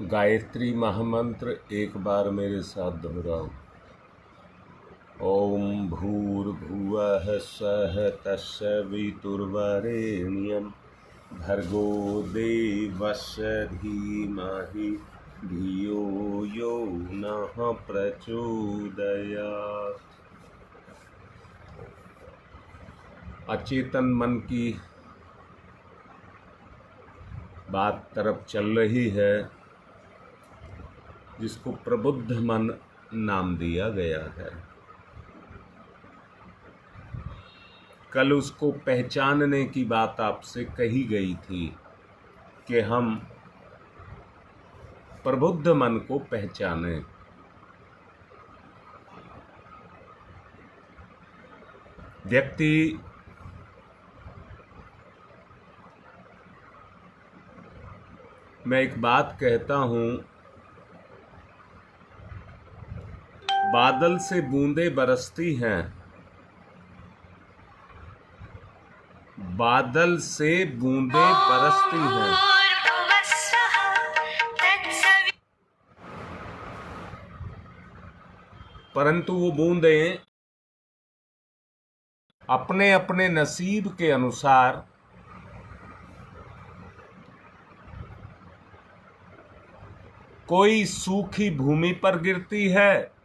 गायत्री महामंत्र एक बार मेरे साथ दोहराओ। ओम भूर्भुवः स्वः तत्सवितुर्वरेण्यं भर्गो देवस्य धीमहि धियो यो नः प्रचोदयात्। अचेतन मन की बात तरफ चल रही है, जिसको प्रबुद्ध मन नाम दिया गया है। कल उसको पहचानने की बात आपसे कही गई थी कि हम प्रबुद्ध मन को पहचाने। व्यक्ति मैं एक बात कहता हूं, बादल से बूंदें बरसती हैं, बादल से बूंदें बरसती हैं, परंतु वो बूंदें अपने अपने नसीब के अनुसार कोई सूखी भूमि पर गिरती है,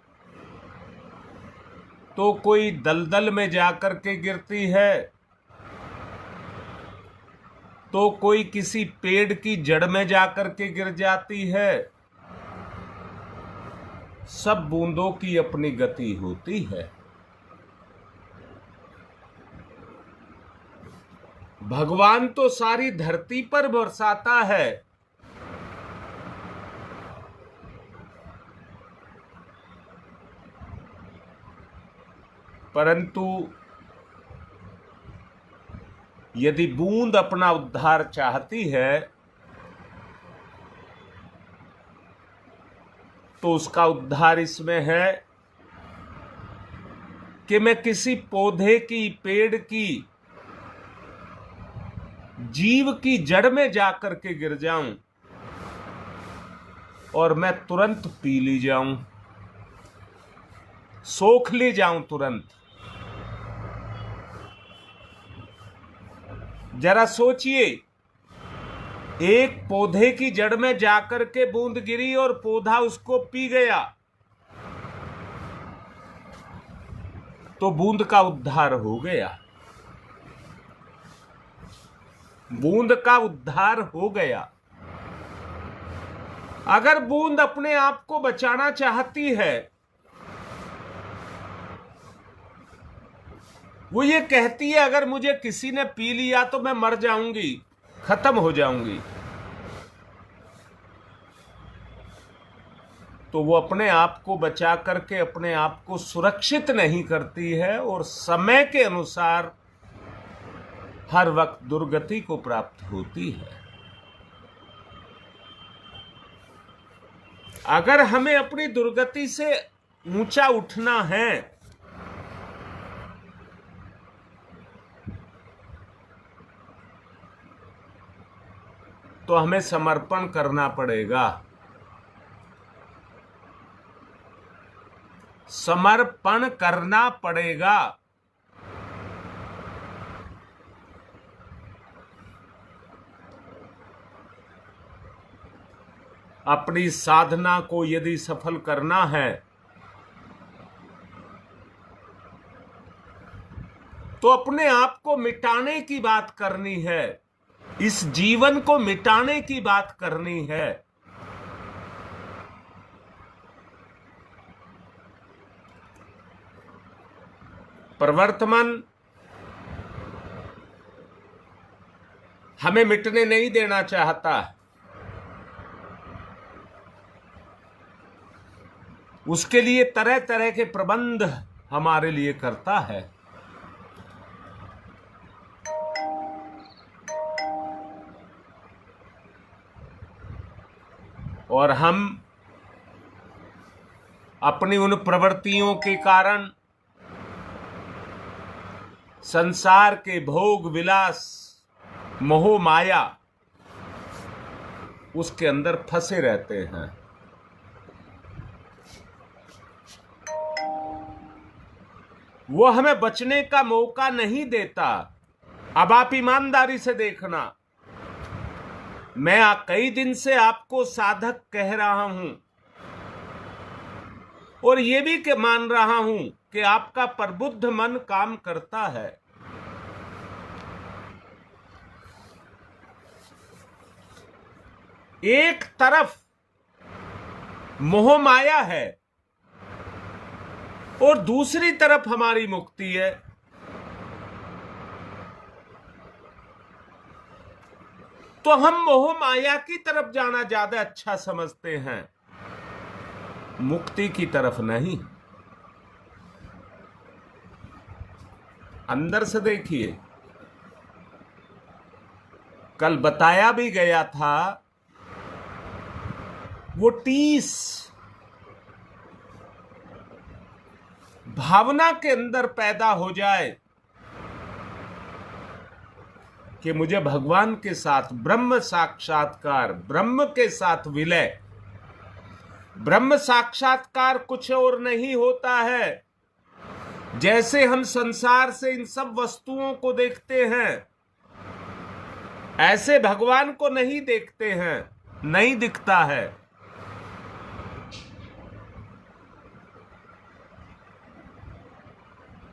तो कोई दलदल में जाकर के गिरती है, तो कोई किसी पेड़ की जड़ में जाकर के गिर जाती है। सब बूंदों की अपनी गति होती है। भगवान तो सारी धरती पर बरसाता है, परंतु यदि बूंद अपना उद्धार चाहती है तो उसका उद्धार इसमें है कि मैं किसी पौधे की, पेड़ की, जीव की जड़ में जाकर के गिर जाऊं और मैं तुरंत पी ली जाऊं, सोख ली जाऊं तुरंत। जरा सोचिए, एक पौधे की जड़ में जाकर के बूंद गिरी और पौधा उसको पी गया, तो बूंद का उद्धार हो गया, बूंद का उद्धार हो गया। अगर बूंद अपने आप को बचाना चाहती है, वो ये कहती है अगर मुझे किसी ने पी लिया तो मैं मर जाऊंगी, खत्म हो जाऊंगी, तो वो अपने आप को बचा करके अपने आप को सुरक्षित नहीं करती है और समय के अनुसार हर वक्त दुर्गति को प्राप्त होती है। अगर हमें अपनी दुर्गति से ऊंचा उठना है तो हमें समर्पण करना पड़ेगा। समर्पण करना पड़ेगा। अपनी साधना को यदि सफल करना है तो अपने आप को मिटाने की बात करनी है, इस जीवन को मिटाने की बात करनी है। प्रवर्तमान हमें मिटने नहीं देना चाहता, उसके लिए तरह तरह के प्रबंध हमारे लिए करता है। और हम अपनी उन प्रवृत्तियों के कारण संसार के भोग विलास, मोह माया उसके अंदर फंसे रहते हैं। वो हमें बचने का मौका नहीं देता। अब आप ईमानदारी से देखना, मैं कई दिन से आपको साधक कह रहा हूं और ये भी मान रहा हूं कि आपका प्रबुद्ध मन काम करता है। एक तरफ मोह माया है और दूसरी तरफ हमारी मुक्ति है। तो हम मोह माया की तरफ जाना ज्यादा अच्छा समझते हैं, मुक्ति की तरफ नहीं। अंदर से देखिए, कल बताया भी गया था, वो टीस भावना के अंदर पैदा हो जाए कि मुझे भगवान के साथ ब्रह्म साक्षात्कार, ब्रह्म के साथ विलय। ब्रह्म साक्षात्कार कुछ और नहीं होता है। जैसे हम संसार से इन सब वस्तुओं को देखते हैं, ऐसे भगवान को नहीं देखते हैं, नहीं दिखता है।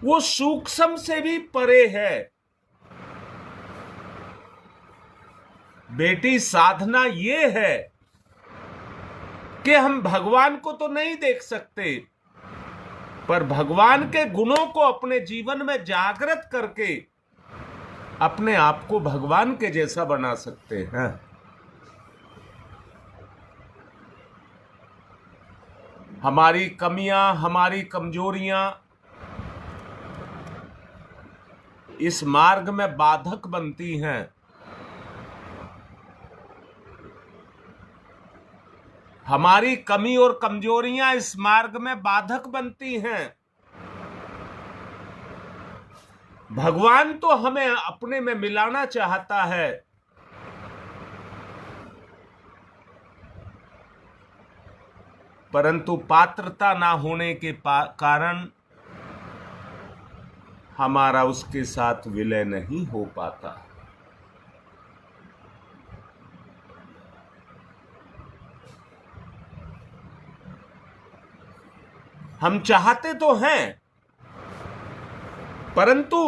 वो सूक्ष्म से भी परे है। बेटी, साधना ये है कि हम भगवान को तो नहीं देख सकते, पर भगवान के गुणों को अपने जीवन में जागृत करके अपने आप को भगवान के जैसा बना सकते हैं। हमारी कमियां, हमारी कमजोरियां इस मार्ग में बाधक बनती हैं। हमारी कमी और कमजोरियां इस मार्ग में बाधक बनती हैं। भगवान तो हमें अपने में मिलाना चाहता है, परंतु पात्रता ना होने के कारण हमारा उसके साथ विलय नहीं हो पाता। हम चाहते तो हैं, परंतु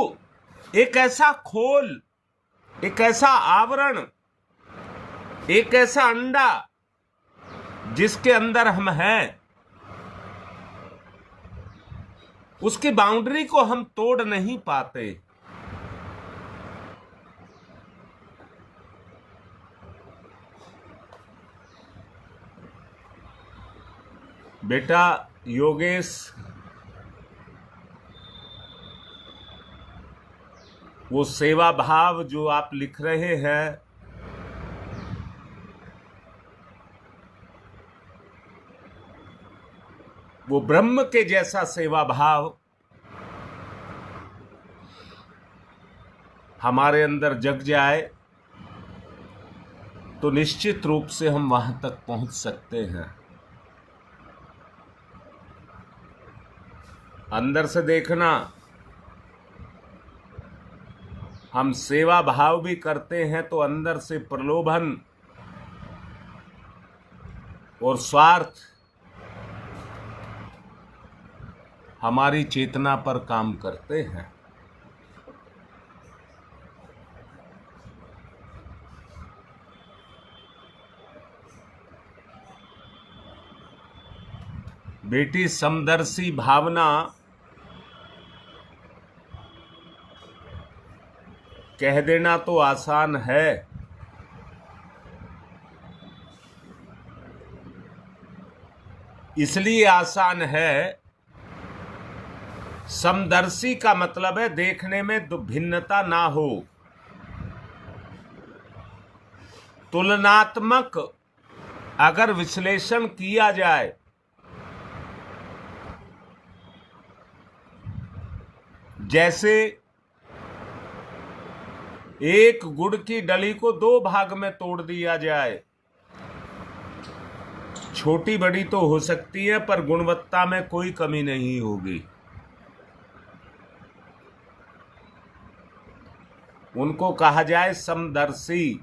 एक ऐसा खोल, एक ऐसा आवरण, एक ऐसा अंडा जिसके अंदर हम हैं, उसकी बाउंड्री को हम तोड़ नहीं पाते। बेटा योगेश, वो सेवा भाव जो आप लिख रहे हैं, वो ब्रह्म के जैसा सेवा भाव हमारे अंदर जग जाए तो निश्चित रूप से हम वहां तक पहुंच सकते हैं। अंदर से देखना, हम सेवा भाव भी करते हैं तो अंदर से प्रलोभन और स्वार्थ हमारी चेतना पर काम करते हैं। बेटी, समदर्शी भावना कह देना तो आसान है, इसलिए आसान है, समदर्शी का मतलब है देखने में भिन्नता ना हो। तुलनात्मक अगर विश्लेषण किया जाए, जैसे एक गुड़ की डली को दो भाग में तोड़ दिया जाए छोटी बड़ी तो हो सकती है, पर गुणवत्ता में कोई कमी नहीं होगी। उनको कहा जाए समदर्शी।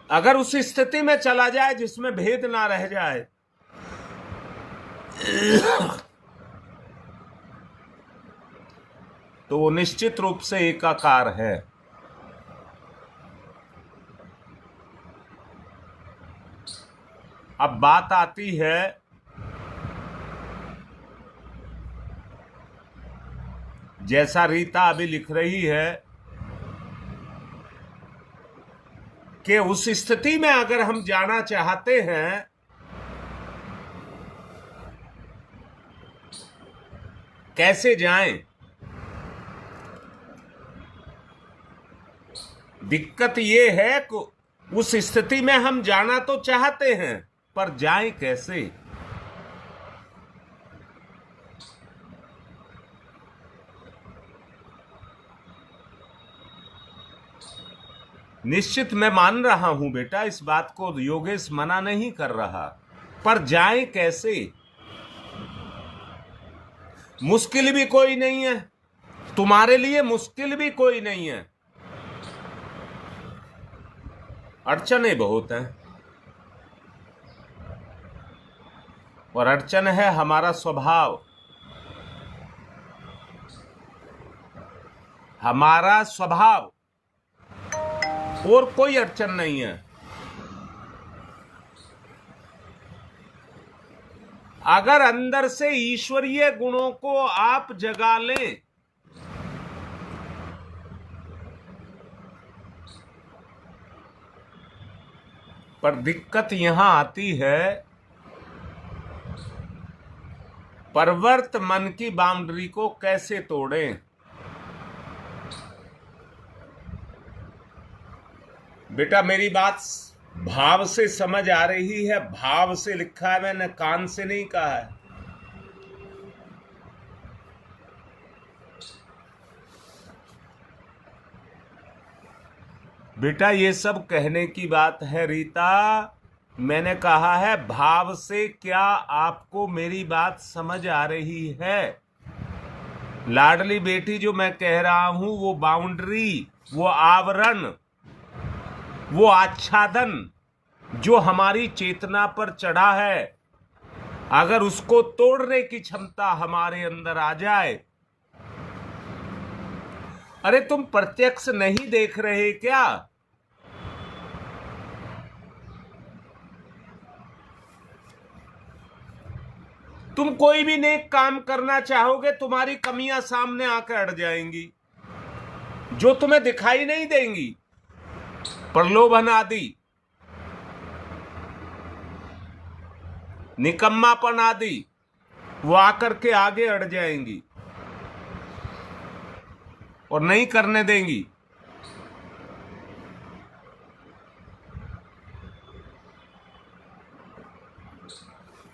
अगर उस स्थिति में चला जाए जिसमें भेद ना रह जाए, तो वो निश्चित रूप से एकाकार है। अब बात आती है जैसा रीता अभी लिख रही है कि उस स्थिति में अगर हम जाना चाहते हैं कैसे जाएं? दिक्कत ये है कि उस स्थिति में हम जाना तो चाहते हैं, पर जाएं कैसे? निश्चित मैं मान रहा हूं बेटा, इस बात को योगेश मना नहीं कर रहा, पर जाएं कैसे? मुश्किल भी कोई नहीं है, तुम्हारे लिए मुश्किल भी कोई नहीं है, अड़चनें बहुत हैं। और अड़चन है हमारा स्वभाव, हमारा स्वभाव, और कोई अड़चन नहीं है। अगर अंदर से ईश्वरीय गुणों को आप जगा लें, पर दिक्कत यहां आती है, परवर्त मन की बाउंड्री को कैसे तोड़ें? बेटा मेरी बात भाव से समझ आ रही है? भाव से लिखा है, मैंने कान से नहीं कहा है। बेटा ये सब कहने की बात है रीता, मैंने कहा है भाव से। क्या आपको मेरी बात समझ आ रही है? लाडली बेटी जो मैं कह रहा हूं, वो बाउंड्री, वो आवरण, वो आच्छादन जो हमारी चेतना पर चढ़ा है, अगर उसको तोड़ने की क्षमता हमारे अंदर आ जाए। अरे तुम प्रत्यक्ष नहीं देख रहे क्या? तुम कोई भी नेक काम करना चाहोगे, तुम्हारी कमियां सामने आकर अड़ जाएंगी, जो तुम्हें दिखाई नहीं देंगी। प्रलोभन आदि, निकम्मापन आदि, वो आकर के आगे अड़ जाएंगी और नहीं करने देंगी।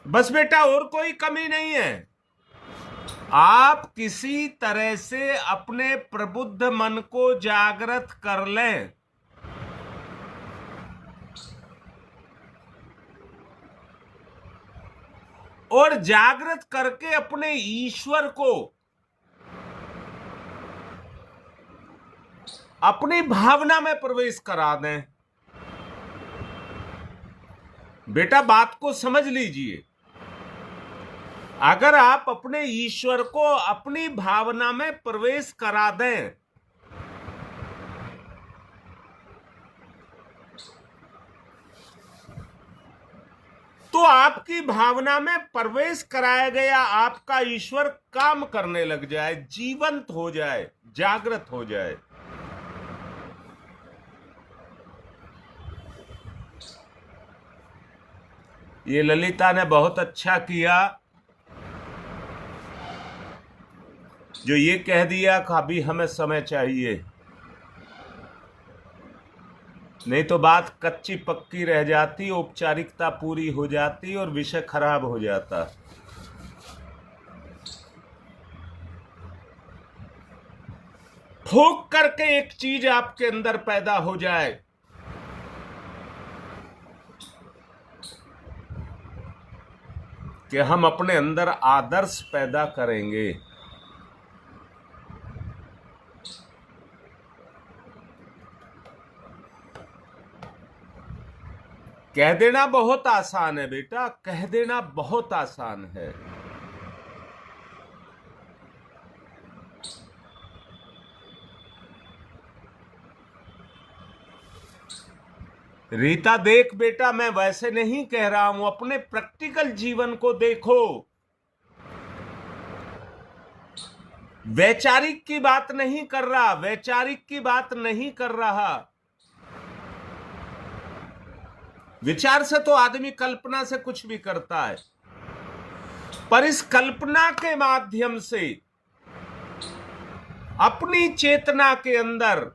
बस बेटा और कोई कमी नहीं है। आप किसी तरह से अपने प्रबुद्ध मन को जागृत कर लें, और जागृत करके अपने ईश्वर को अपनी भावना में प्रवेश करा दें। बेटा बात को समझ लीजिए, अगर आप अपने ईश्वर को अपनी भावना में प्रवेश करा दें, तो आपकी भावना में प्रवेश कराया गया आपका ईश्वर काम करने लग जाए, जीवंत हो जाए, जागृत हो जाए। ये ललिता ने बहुत अच्छा किया जो ये कह दिया कि अभी हमें समय चाहिए, नहीं तो बात कच्ची पक्की रह जाती, औपचारिकता पूरी हो जाती और विषय खराब हो जाता। फूंक करके एक चीज आपके अंदर पैदा हो जाए, कि हम अपने अंदर आदर्श पैदा करेंगे। कह देना बहुत आसान है बेटा, कह देना बहुत आसान है। रीता देख बेटा, मैं वैसे नहीं कह रहा हूं, अपने प्रैक्टिकल जीवन को देखो। वैचारिक की बात नहीं कर रहा, वैचारिक की बात नहीं कर रहा। विचार से तो आदमी कल्पना से कुछ भी करता है, पर इस कल्पना के माध्यम से अपनी चेतना के अंदर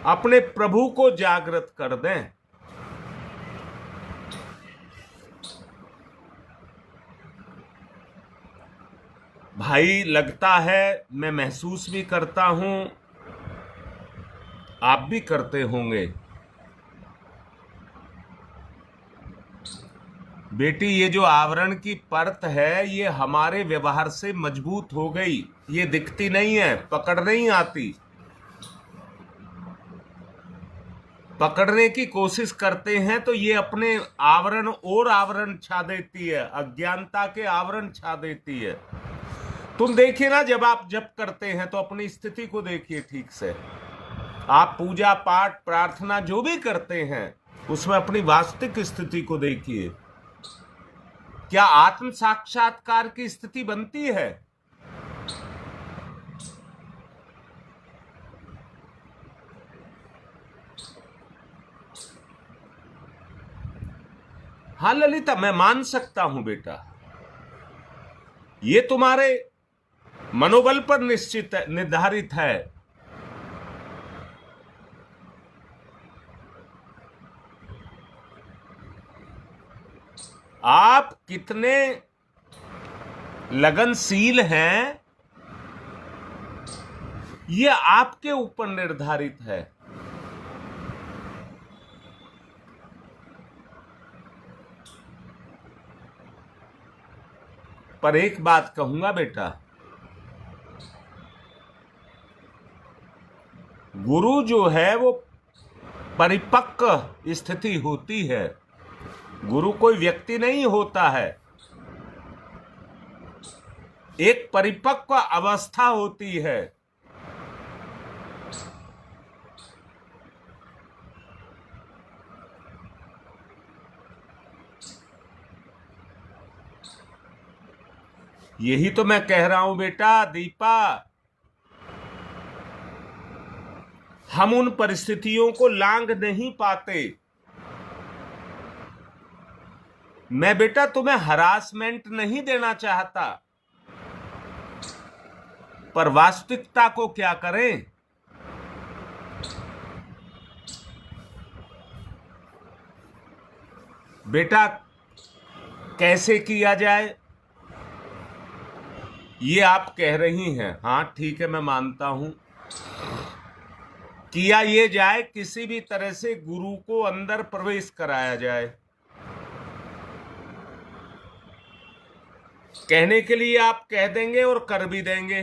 अपने प्रभु को जागृत कर दें। भाई लगता है, मैं महसूस भी करता हूं, आप भी करते होंगे। बेटी, ये जो आवरण की परत है, ये हमारे व्यवहार से मजबूत हो गई। ये दिखती नहीं है, पकड़ नहीं आती। पकड़ने की कोशिश करते हैं तो ये अपने आवरण और आवरण छा देती है, अज्ञानता के आवरण छा देती है। तुम देखिए ना, जब आप जप करते हैं तो अपनी स्थिति को देखिए ठीक से। आप पूजा पाठ प्रार्थना जो भी करते हैं, उसमें अपनी वास्तविक स्थिति को देखिए। क्या आत्म साक्षात्कार की स्थिति बनती है? हाँ ललिता, मैं मान सकता हूं बेटा, ये तुम्हारे मनोबल पर निश्चित निर्धारित है। आप कितने लगनशील हैं, ये आपके ऊपर निर्धारित है। पर एक बात कहूंगा बेटा, गुरु जो है वो परिपक्व स्थिति होती है। गुरु कोई व्यक्ति नहीं होता है, एक परिपक्व अवस्था होती है। यही तो मैं कह रहा हूं बेटा दीपा, हम उन परिस्थितियों को लांघ नहीं पाते। मैं बेटा तुम्हें हरासमेंट नहीं देना चाहता, पर वास्तविकता को क्या करें? बेटा कैसे किया जाए, ये आप कह रही हैं। हाँ ठीक है, मैं मानता हूं, किया ये जाए, किसी भी तरह से गुरु को अंदर प्रवेश कराया जाए। कहने के लिए आप कह देंगे और कर भी देंगे,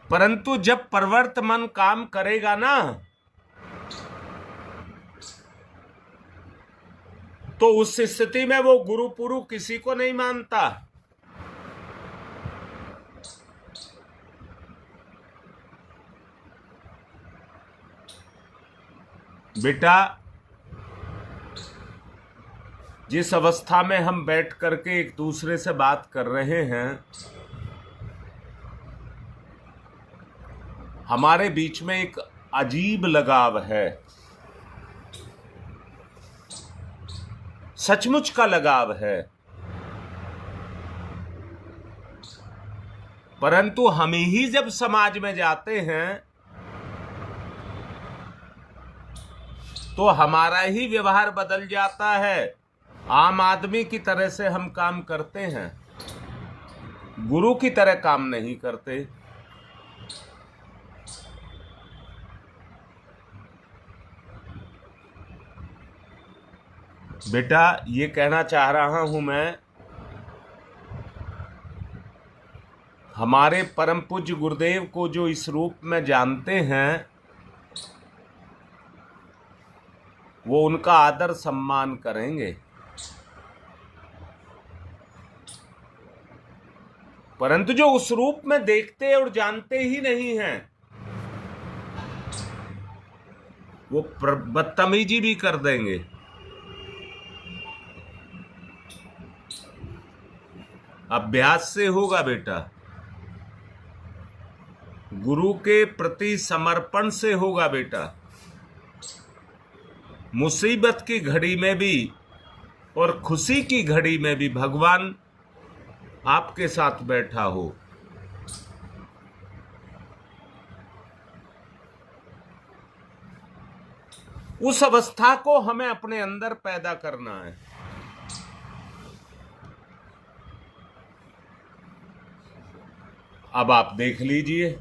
परंतु जब प्रवृत्त मन काम करेगा ना, तो उस स्थिति में वो गुरु पुरु किसी को नहीं मानता। बेटा जिस अवस्था में हम बैठ करके एक दूसरे से बात कर रहे हैं, हमारे बीच में एक अजीब लगाव है, सचमुच का लगाव है। परंतु हम ही जब समाज में जाते हैं तो हमारा ही व्यवहार बदल जाता है। आम आदमी की तरह से हम काम करते हैं, गुरु की तरह काम नहीं करते। बेटा ये कहना चाह रहा हूं मैं, हमारे परम पूज्य गुरुदेव को जो इस रूप में जानते हैं वो उनका आदर सम्मान करेंगे, परंतु जो उस रूप में देखते और जानते ही नहीं हैं वो बदतमीजी भी कर देंगे। अभ्यास से होगा बेटा, गुरु के प्रति समर्पण से होगा बेटा। मुसीबत की घड़ी में भी और खुशी की घड़ी में भी भगवान आपके साथ बैठा हो। उस अवस्था को हमें अपने अंदर पैदा करना है। अब आप देख लीजिए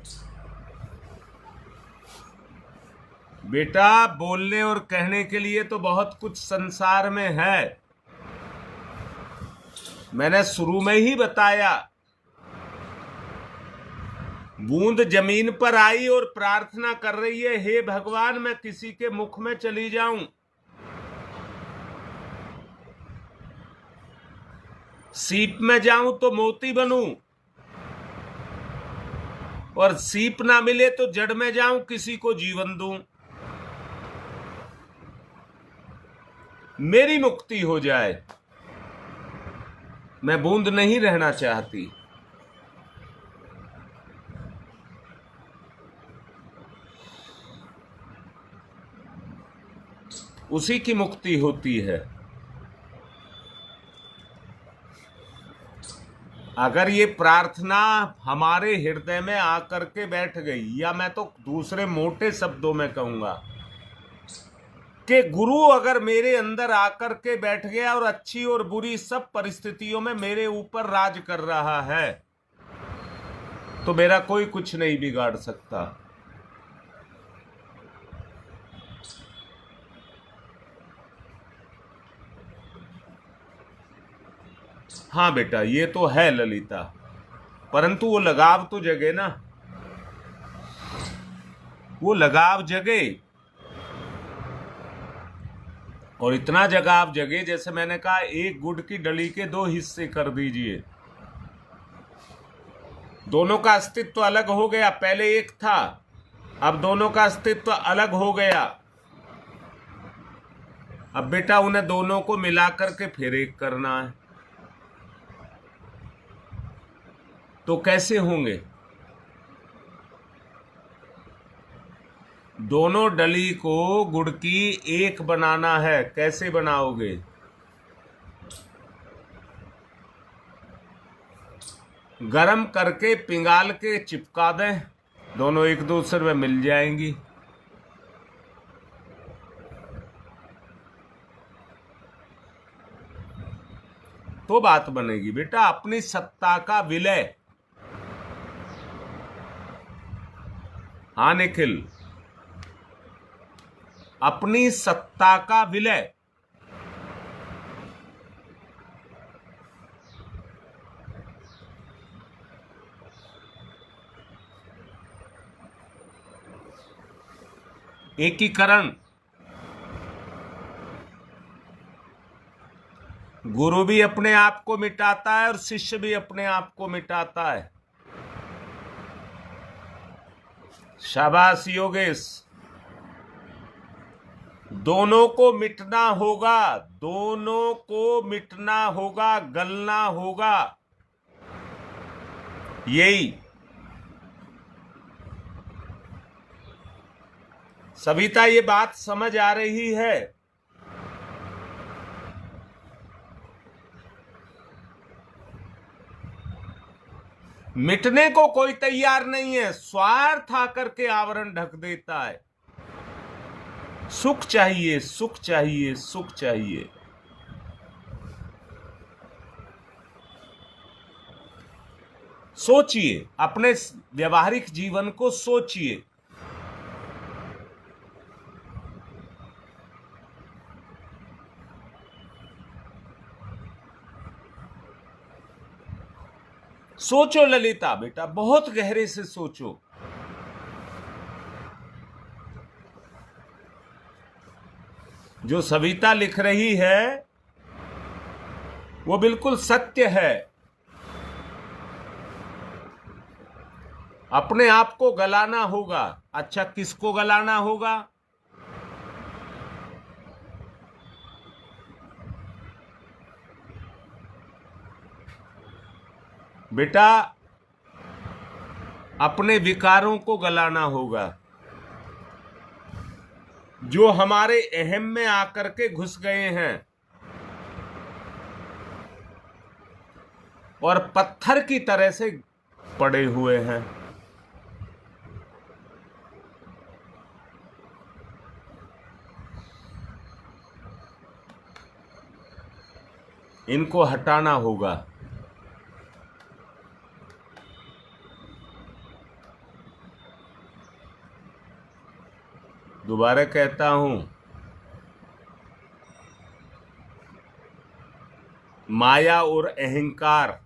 बेटा, बोलने और कहने के लिए तो बहुत कुछ संसार में है। मैंने शुरू में ही बताया, बूंद जमीन पर आई और प्रार्थना कर रही है, हे भगवान मैं किसी के मुख में चली जाऊं, सीप में जाऊं तो मोती बनूं, और सीप ना मिले तो जड़ में जाऊं, किसी को जीवन दूं, मेरी मुक्ति हो जाए। मैं बूंद नहीं रहना चाहती। उसी की मुक्ति होती है। अगर ये प्रार्थना हमारे हृदय में आकर के बैठ गई, या मैं तो दूसरे मोटे शब्दों में कहूंगा कि गुरु अगर मेरे अंदर आकर के बैठ गया और अच्छी और बुरी सब परिस्थितियों में मेरे ऊपर राज कर रहा है, तो मेरा कोई कुछ नहीं बिगाड़ सकता। हाँ बेटा ये तो है ललिता, परंतु वो लगाव तो जगे ना, वो लगाव जगे। और इतना जगाव जगे, जैसे मैंने कहा, एक गुड़ की डली के दो हिस्से कर दीजिए, दोनों का अस्तित्व अलग हो गया। पहले एक था, अब दोनों का अस्तित्व अलग हो गया। अब बेटा उन्हें दोनों को मिला करके फिर एक करना है, तो कैसे होंगे? दोनों डली को गुड़ की एक बनाना है, कैसे बनाओगे? गरम करके पिंगाल के चिपका दें, दोनों एक दूसरे में मिल जाएंगी। तो बात बनेगी बेटा। अपनी सत्ता का विलय। हाँ निखिल, अपनी सत्ता का विलय। एकीकरण। गुरु भी अपने आप को मिटाता है और शिष्य भी अपने आप को मिटाता है। शाबाश योगेश। दोनों को मिटना होगा, दोनों को मिटना होगा, गलना होगा। यही सविता, ये बात समझ आ रही है? मिटने को कोई तैयार नहीं है, स्वार्थ आकर के आवरण ढक देता है। सुख चाहिए, सुख चाहिए, सुख चाहिए। सोचिए, अपने व्यवहारिक जीवन को सोचिए। सोचो ललिता बेटा, बहुत गहरे से सोचो। जो सविता लिख रही है वो बिल्कुल सत्य है। अपने आप को गलाना होगा। अच्छा, किसको गलाना होगा? बेटा, अपने विकारों को गलाना होगा, जो हमारे अहम में आकर के घुस गए हैं और पत्थर की तरह से पड़े हुए हैं। इनको हटाना होगा। दोबारा कहता हूं, माया और अहंकार।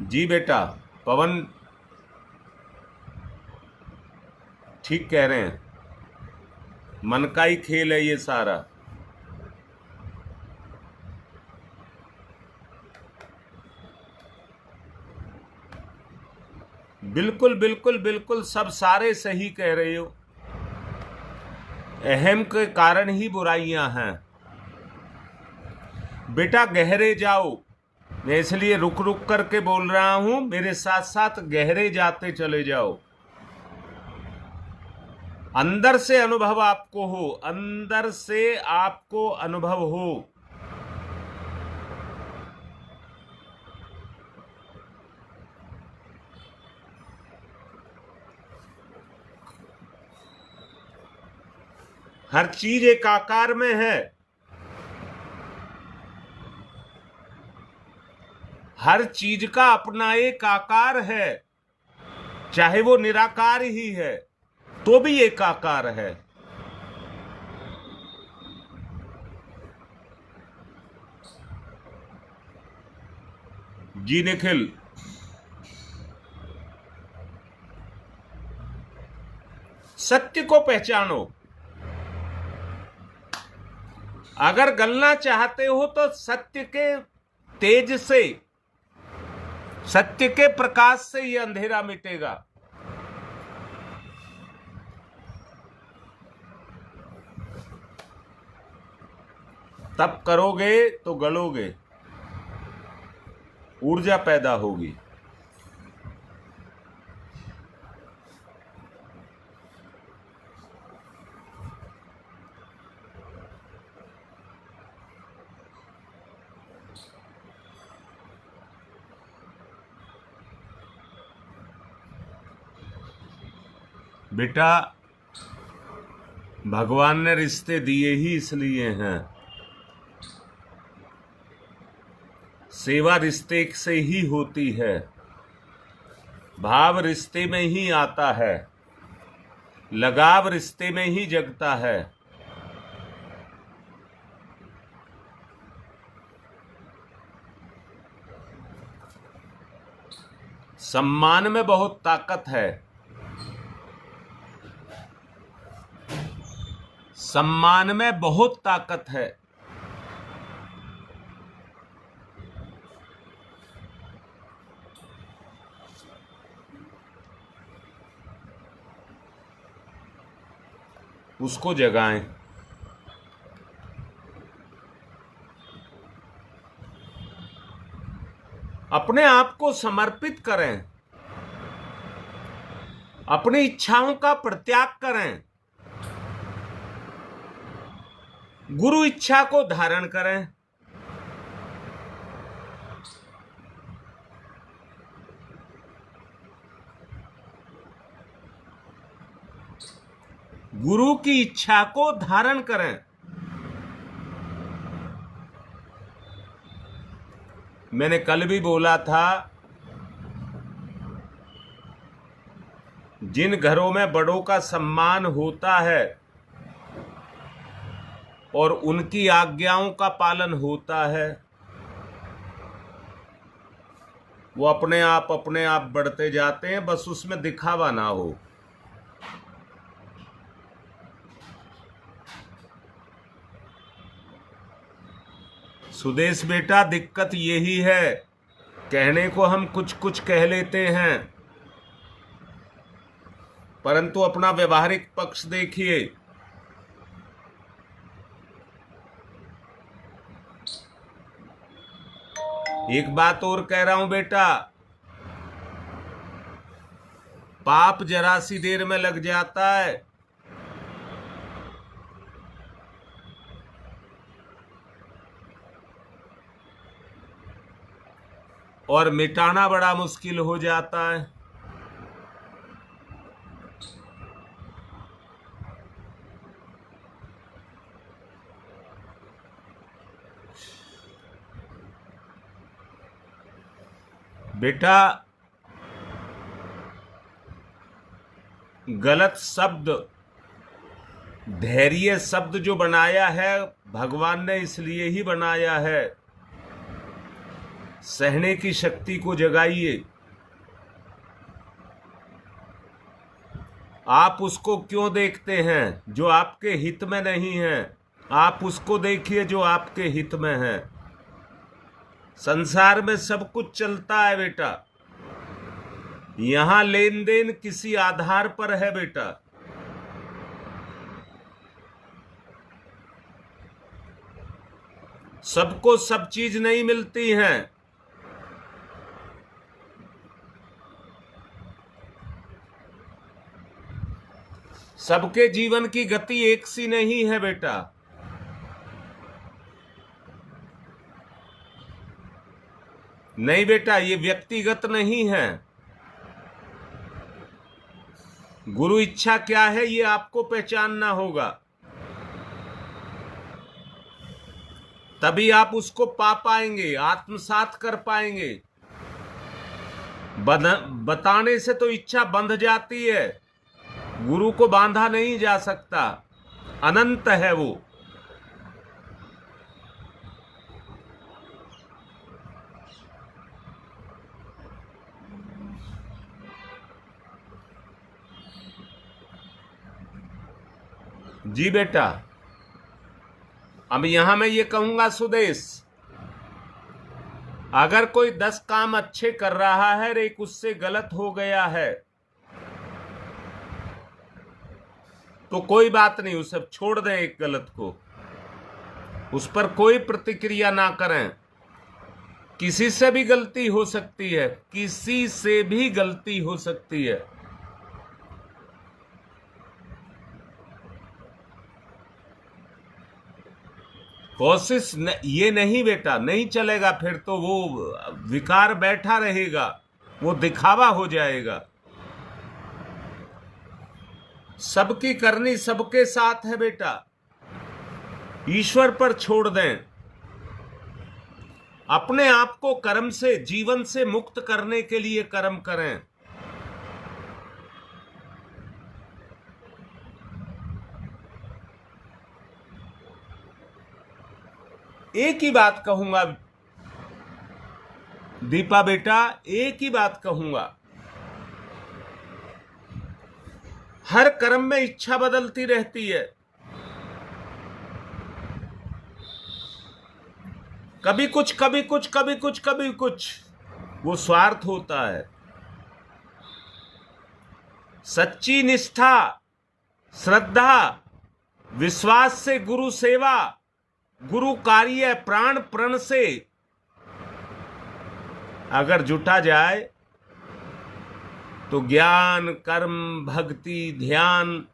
जी बेटा, पवन ठीक कह रहे हैं, मन का ही खेल है ये सारा। बिल्कुल बिल्कुल बिल्कुल, सब सारे सही कह रहे हो। अहम के कारण ही बुराइयां हैं। बेटा गहरे जाओ। मैं इसलिए रुक रुक करके बोल रहा हूं, मेरे साथ साथ गहरे जाते चले जाओ। अंदर से अनुभव आपको हो, अंदर से आपको अनुभव हो। हर चीज एक आकार में है। हर चीज का अपना एक आकार है, चाहे वो निराकार ही है तो भी एक आकार है। जी निखिल, सत्य को पहचानो। अगर गलना चाहते हो तो सत्य के तेज से, सत्य के प्रकाश से यह अंधेरा मिटेगा। तब करोगे तो गलोगे, ऊर्जा पैदा होगी। बेटा, भगवान ने रिश्ते दिए ही इसलिए हैं। सेवा रिश्ते से ही होती है, भाव रिश्ते में ही आता है, लगाव रिश्ते में ही जगता है। सम्मान में बहुत ताकत है। सम्मान में बहुत ताकत है। उसको जगाएं। अपने आप को समर्पित करें, अपनी इच्छाओं का परित्याग करें, गुरु इच्छा को धारण करें। गुरु की इच्छा को धारण करें। मैंने कल भी बोला था, जिन घरों में बड़ों का सम्मान होता है और उनकी आज्ञाओं का पालन होता है, वो अपने आप बढ़ते जाते हैं, बस उसमें दिखावा ना हो। सुदेश बेटा, दिक्कत यही है, कहने को हम कुछ कुछ कह लेते हैं, परंतु अपना व्यवहारिक पक्ष देखिए। एक बात और कह रहा हूं बेटा, पाप जरा सी देर में लग जाता है, और मिटाना बड़ा मुश्किल हो जाता है। बेटा, गलत शब्द, धैर्य शब्द जो बनाया है भगवान ने इसलिए ही बनाया है, सहने की शक्ति को जगाइए। आप उसको क्यों देखते हैं जो आपके हित में नहीं है? आप उसको देखिए जो आपके हित में है। संसार में सब कुछ चलता है बेटा, यहां लेन देन किसी आधार पर है बेटा। सबको सब चीज नहीं मिलती हैं। सबके जीवन की गति एक सी नहीं है बेटा। नहीं बेटा, ये व्यक्तिगत नहीं है। गुरु इच्छा क्या है ये आपको पहचानना होगा, तभी आप उसको पा पाएंगे, आत्मसात कर पाएंगे। बताने से तो इच्छा बंध जाती है, गुरु को बांधा नहीं जा सकता, अनंत है वो। जी बेटा, अब यहां मैं ये कहूंगा सुदेश, अगर कोई 10 काम अच्छे कर रहा है और एक उससे गलत हो गया है तो कोई बात नहीं, उसे छोड़ दें एक गलत को, उस पर कोई प्रतिक्रिया ना करें। किसी से भी गलती हो सकती है, किसी से भी गलती हो सकती है। कोशिश ये नहीं बेटा, नहीं चलेगा, फिर तो वो विकार बैठा रहेगा, वो दिखावा हो जाएगा। सबकी करनी सबके साथ है बेटा, ईश्वर पर छोड़ दें। अपने आप को कर्म से, जीवन से मुक्त करने के लिए कर्म करें। एक ही बात कहूंगा दीपा बेटा, एक ही बात कहूंगा, हर कर्म में इच्छा बदलती रहती है। कभी कुछ, कभी कुछ, कभी कुछ, कभी कुछ, वो स्वार्थ होता है। सच्ची निष्ठा, श्रद्धा, विश्वास से गुरु सेवा, गुरु कार्य प्राण प्रण से अगर जुटा जाए तो ज्ञान, कर्म, भक्ति, ध्यान,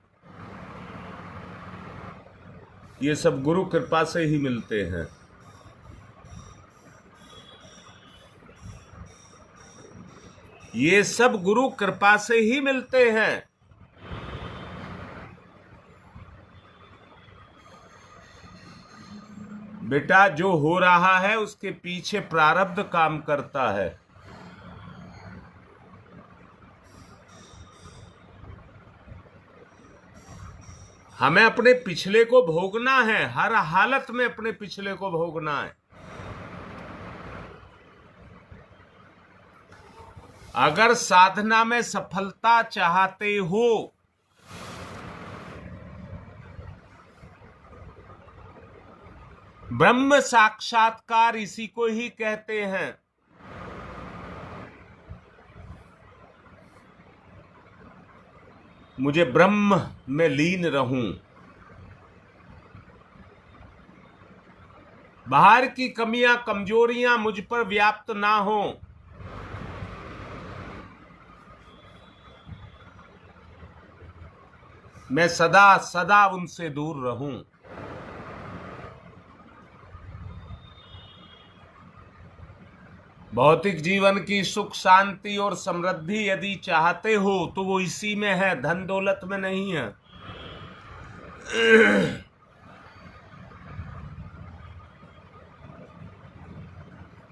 ये सब गुरु कृपा से ही मिलते हैं। ये सब गुरु कृपा से ही मिलते हैं। बेटा, जो हो रहा है उसके पीछे प्रारब्ध काम करता है। हमें अपने पिछले को भोगना है, हर हालत में अपने पिछले को भोगना है। अगर साधना में सफलता चाहते हो ब्रह्म साक्षात्कार इसी को ही कहते हैं। मुझे ब्रह्म में लीन रहूं, बाहर की कमियां कमजोरियां मुझ पर व्याप्त ना हो, मैं सदा सदा उनसे दूर रहूं। भौतिक जीवन की सुख शांति और समृद्धि यदि चाहते हो तो वो इसी में है, धन दौलत में नहीं है।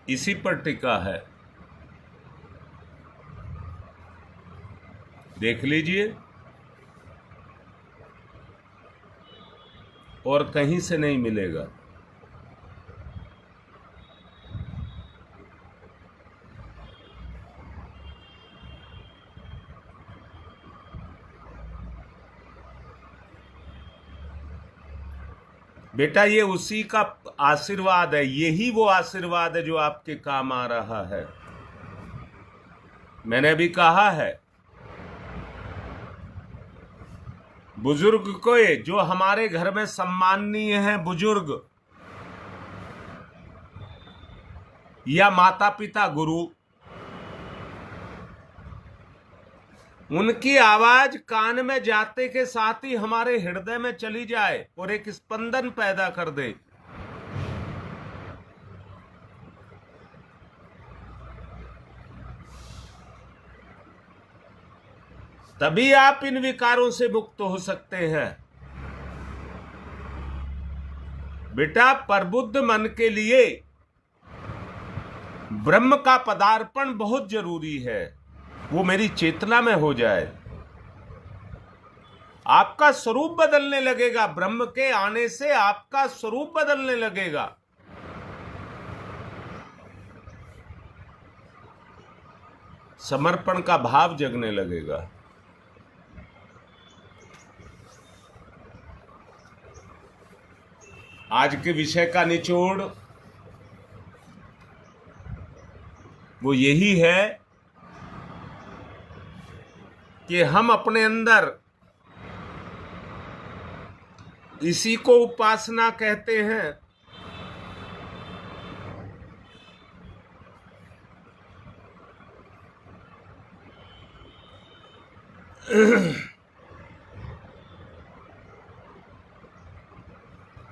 इसी पर टिका है। देख लीजिए, और कहीं से नहीं मिलेगा। बेटा ये उसी का आशीर्वाद है, यही वो आशीर्वाद है जो आपके काम आ रहा है। मैंने भी कहा है, बुजुर्ग को जो हमारे घर में सम्माननीय है, बुजुर्ग या माता पिता गुरु, उनकी आवाज कान में जाते के साथ ही हमारे हृदय में चली जाए और एक स्पंदन पैदा कर दे, तभी आप इन विकारों से मुक्त हो सकते हैं। बेटा प्रबुद्ध मन के लिए ब्रह्म का पदार्पण बहुत जरूरी है, वो मेरी चेतना में हो जाए। आपका स्वरूप बदलने लगेगा, ब्रह्म के आने से आपका स्वरूप बदलने लगेगा। समर्पण का भाव जगने लगेगा। आज के विषय का निचोड़ वो यही है कि हम अपने अंदर, इसी को उपासना कहते हैं,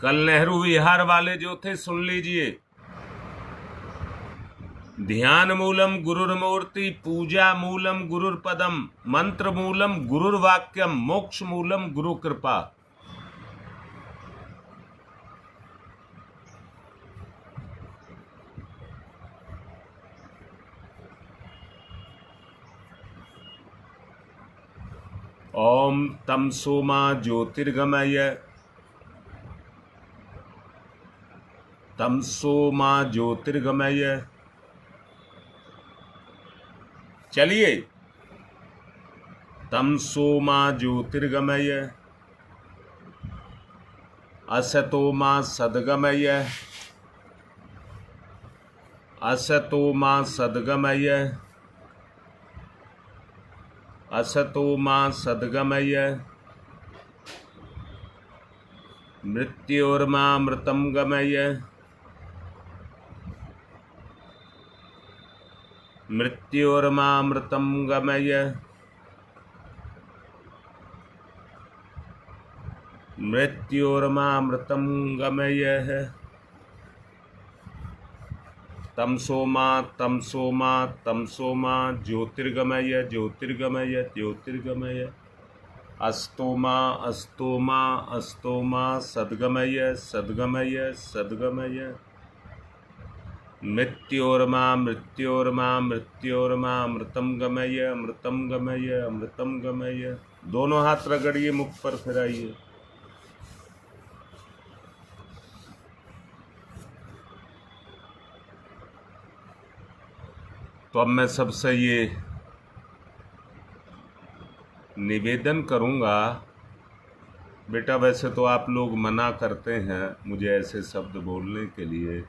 कल नेहरू विहार वाले जो थे सुन लीजिए, ध्यान मूलम गुरुर्मूर्ति, पूजा मूलम गुरुर्पदम, मंत्र मूलम गुरुर्वाक्यम, मोक्ष मूलम गुरु कृपा। ओम तमसो मा ज्योतिर्गमय, तमसो मा ज्योतिर्गमय। चलिए, तमसो मा ज्योतिर्गमय, असतो मा सद्गमय, असतो मा सद्गमय, असतो मा सद्गमय, मृत्योर्मा मृतं गमय, मृत्योर्मा मृतं गमय, मृत्योर्मा मृतं गमय। तमसो मा तमसो मा तमसो मा ज्योतिर्गमय, ज्योतिर्गमय, ज्योतिर्गमय। अस्तो मा अस्तो मा अस्तो मा सद्गमय, सद्गमय, सद्गमय। मृत्योर्मा मृत्योर्मा मृत्योर्मा अमृतम गमय, अमृतम गमय, अमृतम गमय। दोनों हाथ रगड़िए, मुख पर फिराइए। तो अब मैं सबसे ये निवेदन करूंगा, बेटा वैसे तो आप लोग मना करते हैं मुझे ऐसे शब्द बोलने के लिए,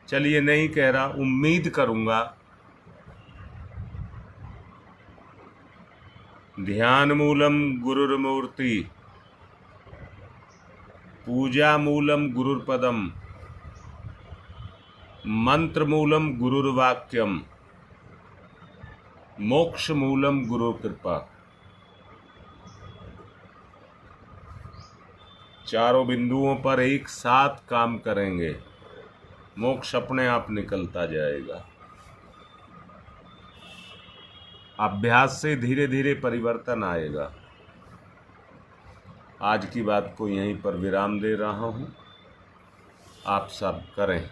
चलिए नहीं कह रहा, उम्मीद करूंगा ध्यान मूलम गुरुर्मूर्ति, पूजा मूलम गुरुर्पदम, मंत्र मूलम गुरुर्वाक्यम, मोक्ष मूलम गुरु कृपा। चारों बिंदुओं पर एक साथ काम करेंगे, मोक्ष अपने आप निकलता जाएगा। अभ्यास से धीरे धीरे परिवर्तन आएगा। आज की बात को यहीं पर विराम दे रहा हूं। आप सब करें।